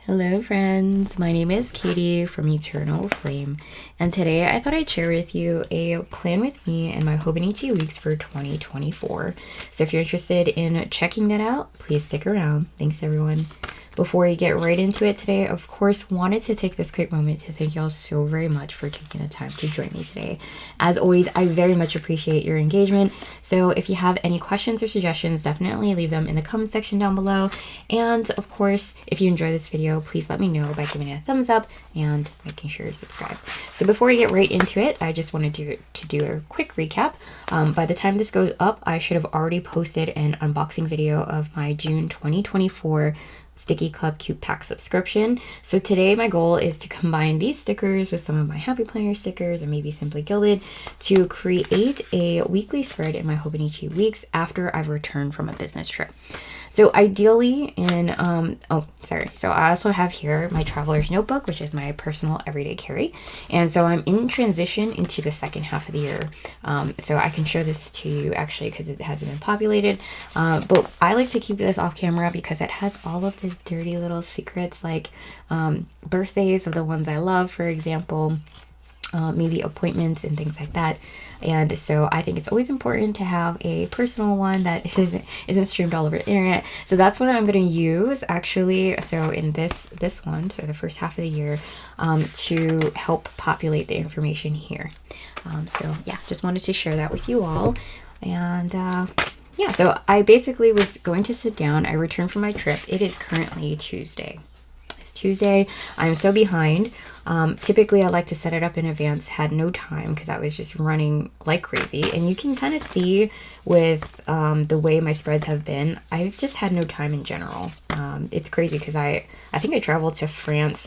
Hello friends, my name is Katie from Eternal Flame, and today I thought I'd share with you a plan with me and my Hobonichi Weeks for 2024. So if you're interested in checking that out, please stick around. Thanks everyone. Before we get right into it today, of course, wanted to take this quick moment to thank y'all so very much for taking the time to join me today. As always, I very much appreciate your engagement. So if you have any questions or suggestions, definitely leave them in the comment section down below. And of course, if you enjoy this video, please let me know by giving it a thumbs up and making sure to subscribe. So before we get right into it, I just wanted to do a quick recap. By the time this goes up, I should have already posted an unboxing video of my June 2024 Stickii Club Cute Pack subscription. So today my goal is to combine these stickers with some of my Happy Planner stickers and maybe Simply Gilded to create a weekly spread in my Hobonichi Weeks after I've returned from a business trip. So ideally so I also have here my traveler's notebook, which is my personal everyday carry. And so I'm in transition into the second half of the year. So I can show this to you actually because it hasn't been populated. But I like to keep this off camera because it has all of the dirty little secrets, like birthdays of the ones I love, for example. Maybe appointments and things like that. And so I think it's always important to have a personal one that isn't streamed all over the internet. So that's what I'm going to use actually. So in this one, so the first half of the year, to help populate the information here. So yeah, just wanted to share that with you all. And yeah, so I basically was going to sit down. I returned from my trip. It is currently Tuesday. Tuesday. I'm so behind. Typically I like to set it up in advance, had no time because I was just running like crazy, and you can kind of see with the way my spreads have been, I've just had no time in general. It's crazy because I think I traveled to France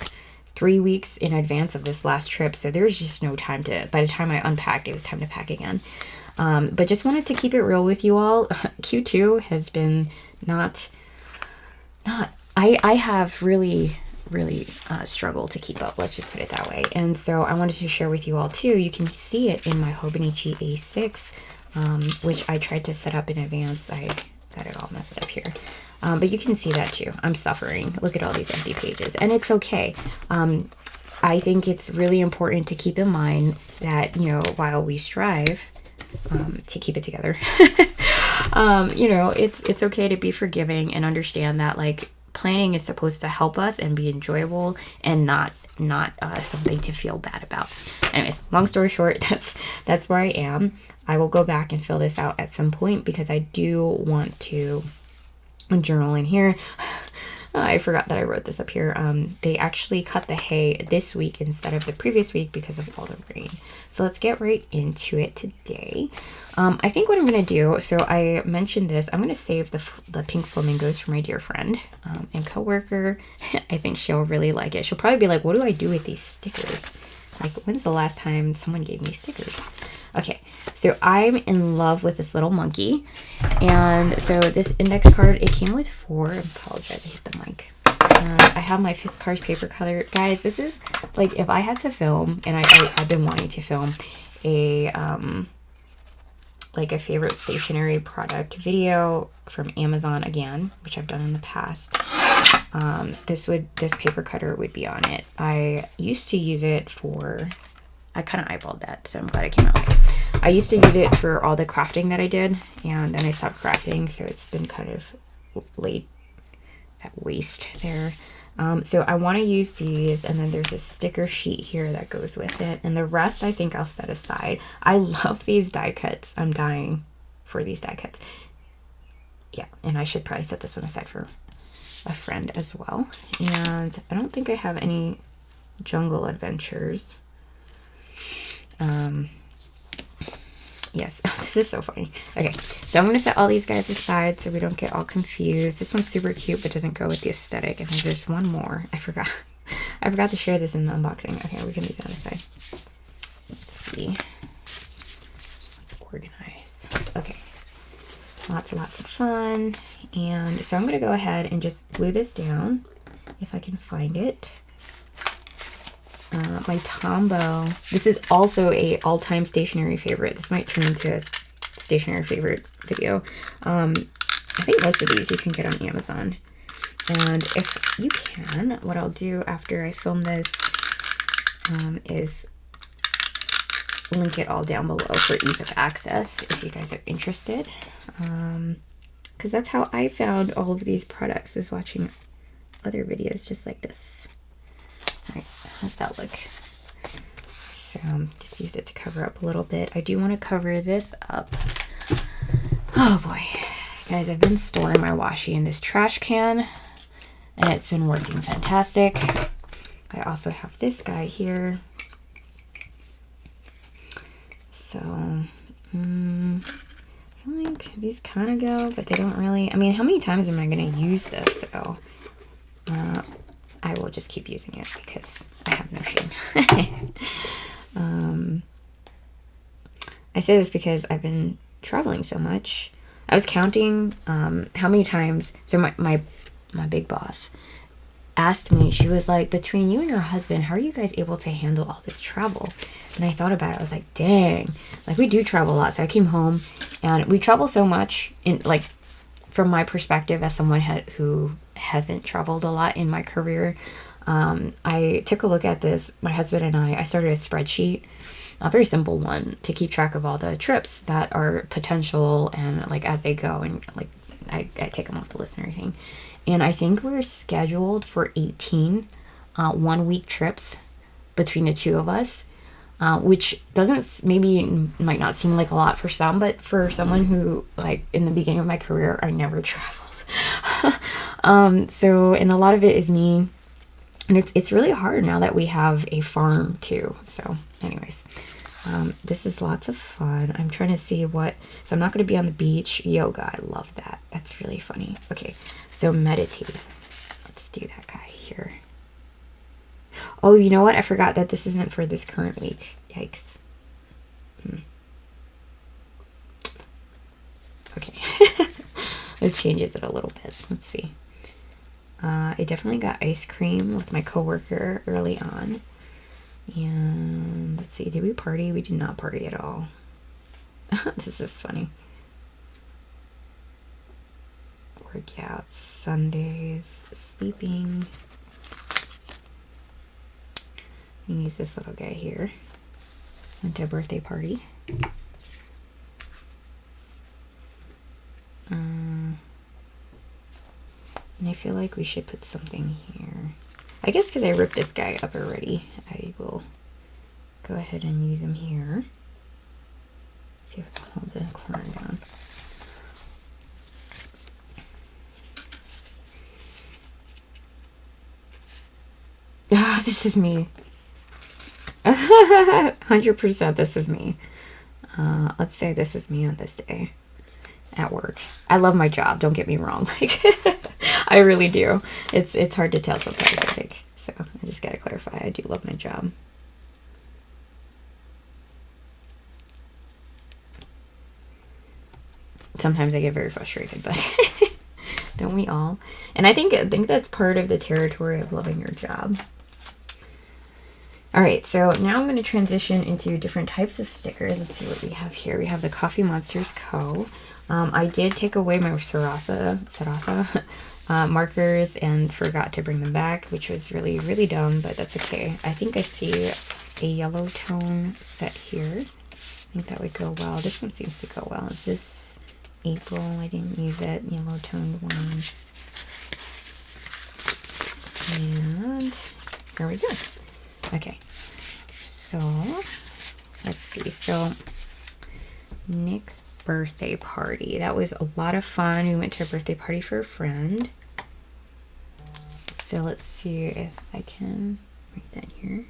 3 weeks in advance of this last trip, so there's just no time to, by the time I unpacked, it was time to pack again. But just wanted to keep it real with you all. Q2 has been I have really struggled to keep up, let's just put it that way. And so I wanted to share with you all too. You can see it in my Hobonichi A6, which I tried to set up in advance. I got it all messed up here, but you can see that too. I'm suffering. Look at all these empty pages, and it's okay. I think it's really important to keep in mind that, you know, while we strive to keep it together, you know, it's okay to be forgiving and understand that, like, planning is supposed to help us and be enjoyable and not something to feel bad about. Anyways, long story short, that's where I am. I will go back and fill this out at some point because I do want to journal in here. I forgot that I wrote this up here. They actually cut the hay this week instead of the previous week because of all the rain. So let's get right into it today. I think what I'm going to do, so I mentioned this, I'm going to save the pink flamingos for my dear friend and coworker. I think she'll really like it. She'll probably be like, what do I do with these stickers? Like, when's the last time someone gave me stickers? Okay, so I'm in love with this little monkey. And so this index card, it came with 4. I apologize, I hit the mic. I have my Fist Cards paper color. Guys, this is like, if I had to film, and I've been wanting to film a like a favorite stationery product video from Amazon again, which I've done in the past. This paper cutter would be on it. I used to use it for, I kind of eyeballed that, so I'm glad it came out okay. I used to use it for all the crafting that I did, and then I stopped crafting, so it's been kind of laid at waste there. So I want to use these, and then there's a sticker sheet here that goes with it, and the rest I think I'll set aside. I love these die cuts. I'm dying for these die cuts. Yeah, and I should probably set this one aside for a friend as well. And I don't think I have any jungle adventures. Yes, this is so funny. Okay, so I'm going to set all these guys aside so we don't get all confused. This one's super cute but doesn't go with the aesthetic. And then there's one more. I forgot to share this in the unboxing. Okay, we can leave that aside. Let's see. Let's organize. Okay, lots of fun. And so I'm going to go ahead and just glue this down if I can find it. My Tombow. This is also a all-time stationery favorite. This might turn into a stationery favorite video. I think most of these you can get on Amazon. And if you can, what I'll do after I film this is link it all down below for ease of access if you guys are interested. Because that's how I found all of these products, was watching other videos just like this. All right, how's that look? So just used it to cover up a little bit. I do want to cover this up. Oh boy. Guys, I've been storing my washi in this trash can, and it's been working fantastic. I also have this guy here. So, I feel like these kind of go, but they don't really. I mean, how many times am I going to use this, though? I will just keep using it because I have no shame. I say this because I've been traveling so much. I was counting how many times. So my big boss asked me, she was like, between you and your husband, how are you guys able to handle all this travel? And I thought about it. I was like, dang, like we do travel a lot. So I came home and we travel so much, in like, from my perspective as someone who hasn't traveled a lot in my career. I took a look at this. My husband and I started a spreadsheet, a very simple one, to keep track of all the trips that are potential and like as they go, and like I take them off the list and everything. And I think we're scheduled for 18 1-week trips between the two of us, which might not seem like a lot for some, but for someone who, like, in the beginning of my career, I never traveled. So, and a lot of it is me, and it's really hard now that we have a farm too. So anyways, this is lots of fun. I'm trying to see so I'm not going to be on the beach. Yoga, I love that. That's really funny. Okay, so meditate. Let's do that guy here. Oh, you know what? I forgot that this isn't for this current week. Yikes. Okay. It changes it a little bit. Let's see. I definitely got ice cream with my coworker early on. And let's see, did we party? We did not party at all. This is funny. Workouts, Sundays, sleeping. You can use this little guy here. Went to a birthday party. And I feel like we should put something here. I guess because I ripped this guy up already, I will go ahead and use him here. See if I can hold the corner down. Ah, this is me. 100% this is me. Let's say this is me on this day at work. I love my job, don't get me wrong. Like, I really do. It's hard to tell sometimes, I think. So I just gotta clarify, I do love my job. Sometimes I get very frustrated, but don't we all? And I think that's part of the territory of loving your job. All right, so now I'm going to transition into different types of stickers. Let's see what we have here. We have the Coffee Monsters Co. I did take away my Sarasa markers and forgot to bring them back, which was really, really dumb, but that's okay. I think I see a yellow tone set here. I think that would go well. This one seems to go well. Is this April? I didn't use it. Yellow toned one. And there we go. Okay, so let's see. So Nick's birthday party. That was a lot of fun. We went to a birthday party for a friend. So let's see if I can write that here.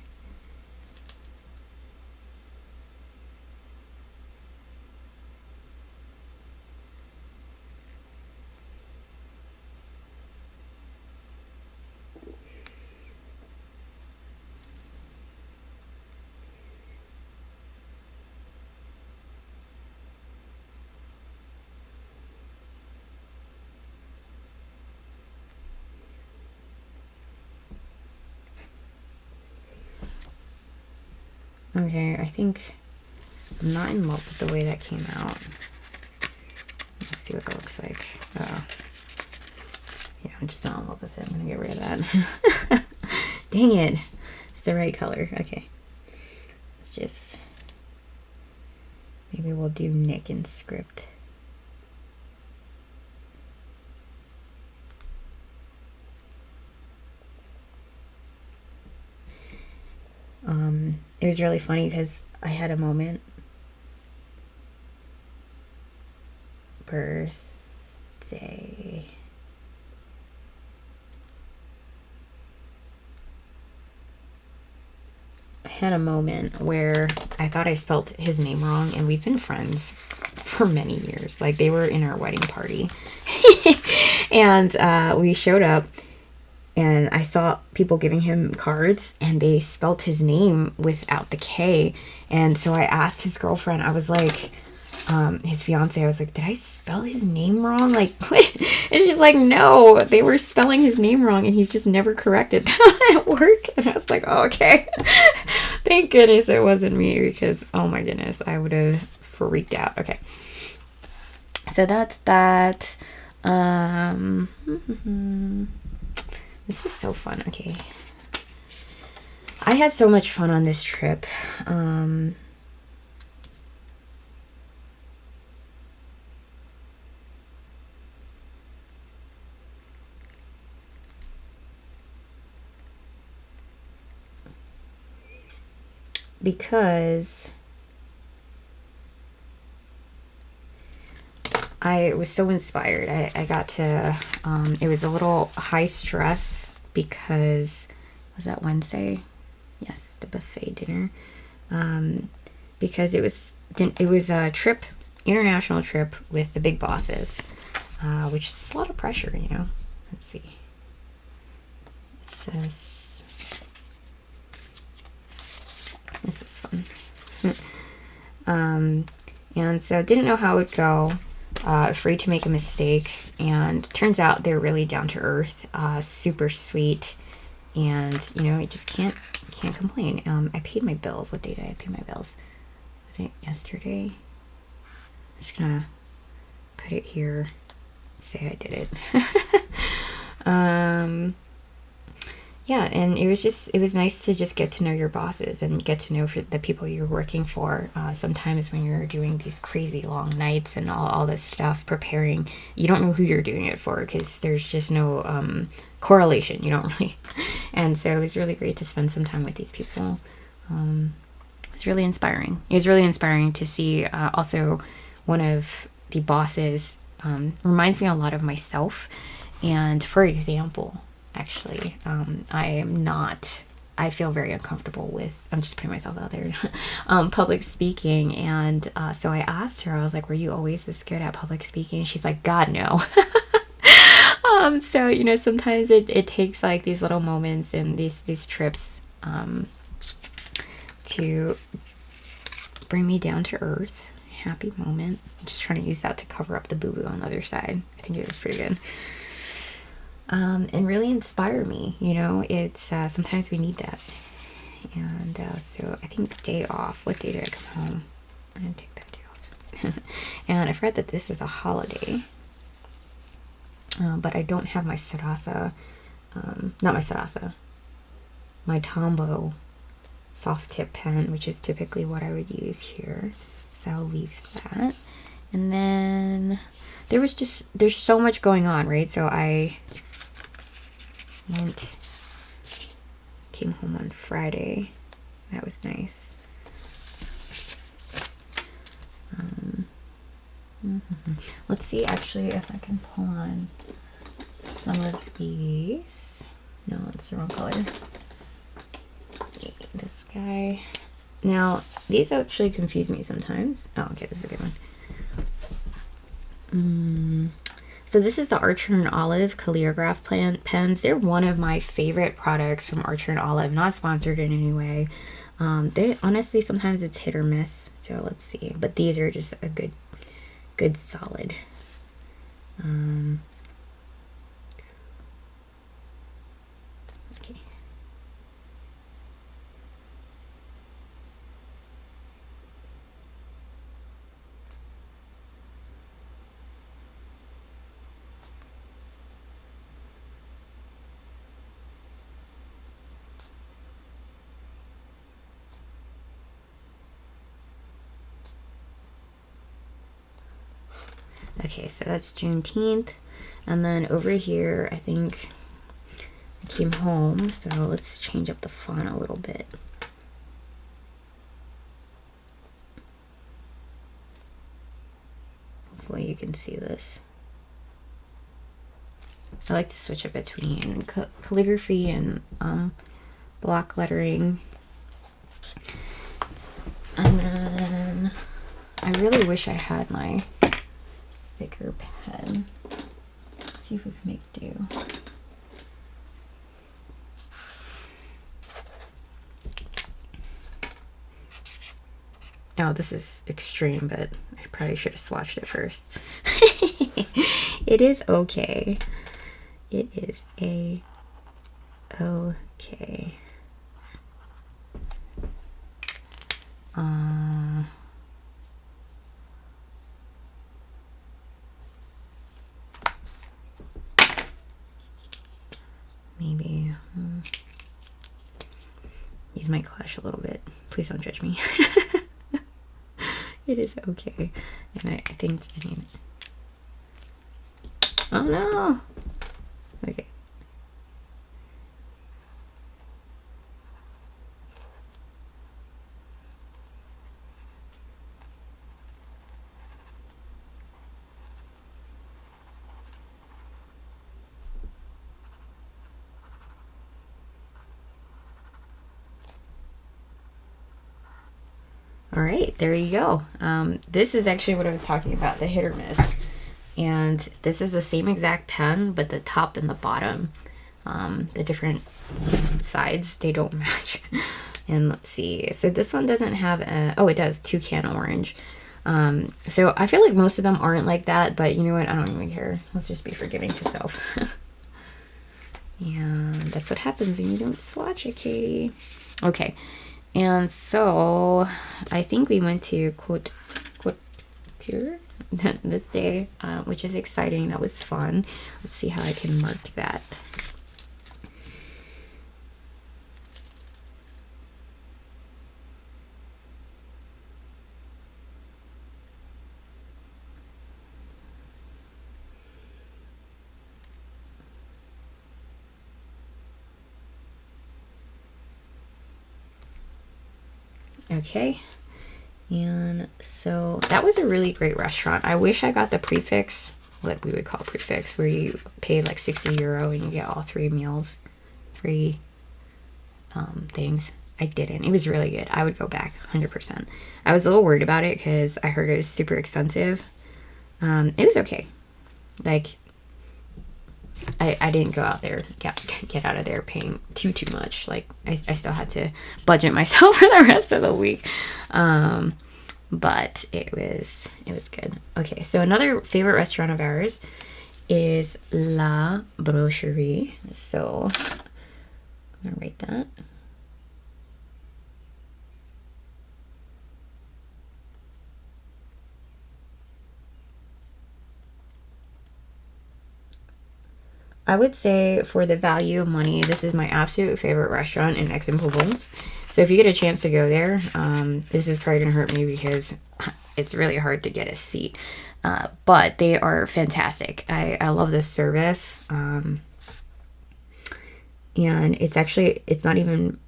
Okay, I think I'm not in love with the way that came out. Let's see what that looks like. Yeah, I'm just not in love with it. I'm gonna get rid of that. Dang it. It's the right color. Okay. Let's just, maybe we'll do Nick in script. It was really funny because I had a moment. Birthday. I had a moment where I thought I spelled his name wrong, and we've been friends for many years. Like, they were in our wedding party. And we showed up, and I saw people giving him cards, and they spelt his name without the K. And so I asked his girlfriend, I was like, his fiance, I was like, did I spell his name wrong? Like, and she's like, no, they were spelling his name wrong, and he's just never corrected that at work. And I was like, oh, okay. Thank goodness it wasn't me, because oh my goodness, I would have freaked out. Okay, so that's that. This is so fun. Okay, I had so much fun on this trip. Because I was so inspired. I got to, it was a little high stress because, was that Wednesday? Yes, the buffet dinner. Because it was a trip, international trip with the big bosses, which is a lot of pressure, you know. Let's see. It says, this was fun. And so didn't know how it would go. Afraid to make a mistake, and turns out they're really down to earth, super sweet, and you know, you just can't complain. I paid my bills. What day did I pay my bills? I think yesterday. I'm just gonna put it here, say I did it. Yeah, and it was nice to just get to know your bosses and get to know for the people you're working for. Sometimes when you're doing these crazy long nights and all this stuff preparing, you don't know who you're doing it for because there's just no correlation. You don't really. And so it was really great to spend some time with these people. It's really inspiring. It was really inspiring to see also one of the bosses reminds me a lot of myself. And for example, actually, I feel very uncomfortable with, I'm just putting myself out there, public speaking. And so I asked her, I was like, were you always this good at public speaking? She's like, God, no. So, you know, sometimes it takes like these little moments and these trips to bring me down to earth. Happy moment. I'm just trying to use that to cover up the boo-boo on the other side. I think it was pretty good. And really inspire me, you know. It's sometimes we need that. And so I think day off, what day did I come home? I didn't take that day off. And I forgot that this was a holiday, but I don't have my Sarasa, not my Sarasa, my Tombow soft tip pen, which is typically what I would use here, so I'll leave that. And then there's so much going on, right? So I came home on Friday. That was nice. Let's see actually if I can pull on some of these. No, it's the wrong color. This guy. Now, these actually confuse me sometimes. Oh, okay, this is a good one. So this is the Archer and Olive Calligraph pens. They're one of my favorite products from Archer and Olive. Not sponsored in any way. They honestly, sometimes it's hit or miss. So let's see. But these are just a good solid. Okay. Okay, so that's Juneteenth. And then over here, I think I came home, so let's change up the font a little bit. Hopefully you can see this. I like to switch up between calligraphy and block lettering. And then I really wish I had my thicker pen. Let's see if we can make do. Oh, this is extreme, but I probably should have swatched it first. It is okay. It is okay. Maybe these might clash a little bit. Please don't judge me. It is okay. And I think, I mean, oh no. Okay. All right, there you go. This is actually what I was talking about, the hit or miss. And this is the same exact pen, but the top and the bottom, the different sides, they don't match. And let's see. So this one doesn't have a, oh, it does, toucan orange. So I feel like most of them aren't like that, but you know what? I don't even care. Let's just be forgiving to self. And that's what happens when you don't swatch it, Katie. Okay. And so I think we went to couture this day, which is exciting. That was fun. Let's see how I can mark that. Okay, and so that was a really great restaurant. I wish I got the prefix, what we would call prefix, where you pay like €60 and you get all 3 meals, 3 things. I didn't. It was really good. I would go back 100%. I was a little worried about it because I heard it was super expensive. It was okay. Like, I didn't go out there, get out of there paying too much. Like, I still had to budget myself for the rest of the week. But it was good. Okay, so another favorite restaurant of ours is La Brocherie. So I'm gonna write that. I would say for the value of money, this is my absolute favorite restaurant in Aix-en-Provence. So if you get a chance to go there, this is probably going to hurt me because it's really hard to get a seat. But they are fantastic. I love this service. And it's not even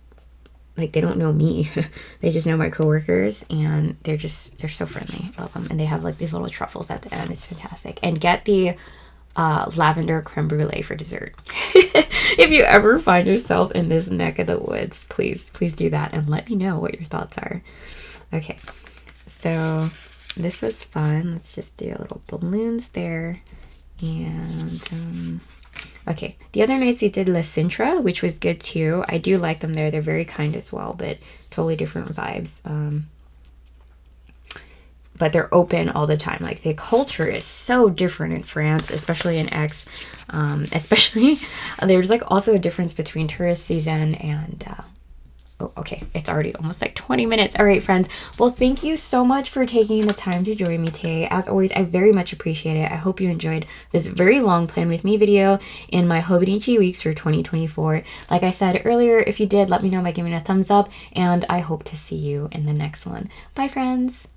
like they don't know me. They just know my coworkers, and they're so friendly. I love them. And they have like these little truffles at the end. It's fantastic. And get the lavender creme brulee for dessert. If you ever find yourself in this neck of the woods, please do that and let me know what your thoughts are. Okay, so this was fun. Let's just do a little balloons there. And okay, the other nights we did La Sintra, which was good too. I do like them there. They're very kind as well, but totally different vibes. But they're open all the time. Like, the culture is so different in France, especially in Aix. Especially, there's like also a difference between tourist season and, oh, okay, it's already almost like 20 minutes. All right, friends. Well, thank you so much for taking the time to join me today. As always, I very much appreciate it. I hope you enjoyed this very long plan with me video in my Hobonichi Weeks for 2024. Like I said earlier, if you did, let me know by giving a thumbs up, and I hope to see you in the next one. Bye, friends.